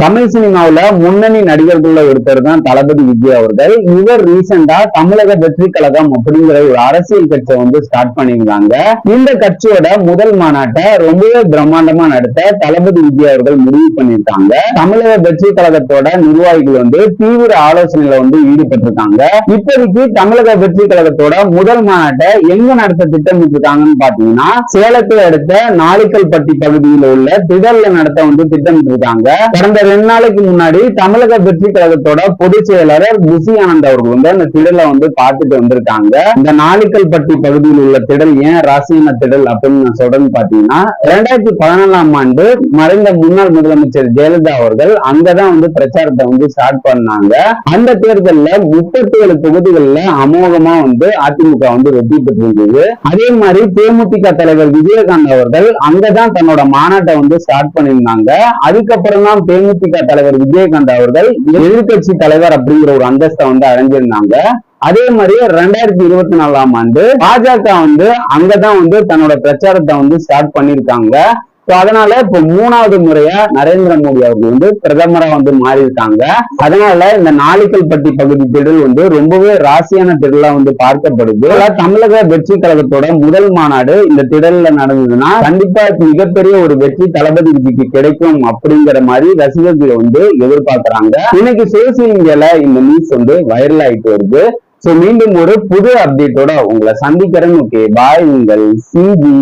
தமிழ் சினிமாவில முன்னணி நடிகர்கள்ல ஒருத்தர் தான் தளபதி விஜய் அவர்கள். இவர் ரீசெண்டா தமிழக வெற்றி கழகம் அப்படிங்கிற ஒரு அரசியல் கட்சியை ஸ்டார்ட் பண்ணியிருந்தாங்க. இந்த கட்சியோட முதல் மாநாட்டை ரொம்பவே பிரம்மாண்டமா நடத்த தளபதி விஜய் அவர்கள் முடிவு பண்ணியிருக்காங்க. தமிழக வெற்றி கழகத்தோட நிர்வாகிகள் தீவிர ஆலோசனையில ஈடுபட்டிருக்காங்க. இப்போதைக்கு தமிழக வெற்றி கழகத்தோட முதல் மாநாட்டை எங்க நடத்த திட்டமிட்டு இருக்காங்கன்னு பாத்தீங்கன்னா, சேலத்தை அடுத்த நாளிக்கல்பட்டி பகுதியில் உள்ள திடல்ல நடத்த திட்டமிட்டு இருக்காங்க. கடந்த 2 நாளைக்கு முன்னாடி தமிழக வெற்றி கழகத்தோட பொதுச் செயலாளர் புசி ஆனந்த் அவர்கள் அந்த திடலை பார்த்துட்டு வந்திருக்காங்க. இந்த நாளிக்கல்பட்டி பகுதியில் உள்ள திடல் ஏன் ராசியான திடல் அப்படின்னு நான் சொல்றேன்னு பாத்தீங்கன்னா, 2014ஆம் ஆண்டு மறைந்த முன்னாள் முதலமைச்சர் ஜெயலலிதா அவர்கள் அங்கதான் பிரச்சாரத்தை ஸ்டார்ட் பண்ணாங்க. அந்த தேர்தல்ல 37 தொகுதிகள்ல அமோகமா அதிமுக வெற்றி பெற்றிருந்தது. அதே மாதிரி தேமுதிக தலைவர் விஜயகாந்த் அவர்கள் அங்கதான் தன்னோட மாநாட்டை ஸ்டார்ட் பண்ணியிருந்தாங்க. அதுக்கப்புறம் தான் தேமுதிக தலைவர் விஜயகாந்த் அவர்கள் எதிர்கட்சி தலைவர் அப்படிங்கிற ஒரு அந்தஸ்தை அடைஞ்சிருந்தாங்க. அதே மாதிரி 2024ஆம் ஆண்டு பாஜக அங்கதான் தன்னோட பிரச்சாரத்தை ஸ்டார்ட் பண்ணிருக்காங்க. அதனால இப்ப 3வது முறையா நரேந்திர மோடி அவர்கள் பிரதமரா மாறி இருக்காங்க. அதனால இந்த நாளிக்கல்பட்டி பகுதி திடல் ரொம்பவே ராசியான திடலா பார்க்கப்படுது. தமிழக வெற்றி கழகத்தோட முதல் மாநாடு இந்த திடல்ல நடந்ததுன்னா கண்டிப்பா மிகப்பெரிய ஒரு வெற்றி தளபதி விஜய்க்கு கிடைக்கும் அப்படிங்கிற மாதிரி ரசிகர்கள் எதிர்பார்க்கிறாங்க. இன்னைக்கு சோசியல் மீடியால இந்த நியூஸ் வைரல் ஆயிட்டு வருது. சோ மீண்டும் ஒரு புது அப்டேட்டோட உங்களை சந்திக்கிறேன். ஓகே, பாய். உங்கள் சிஜி.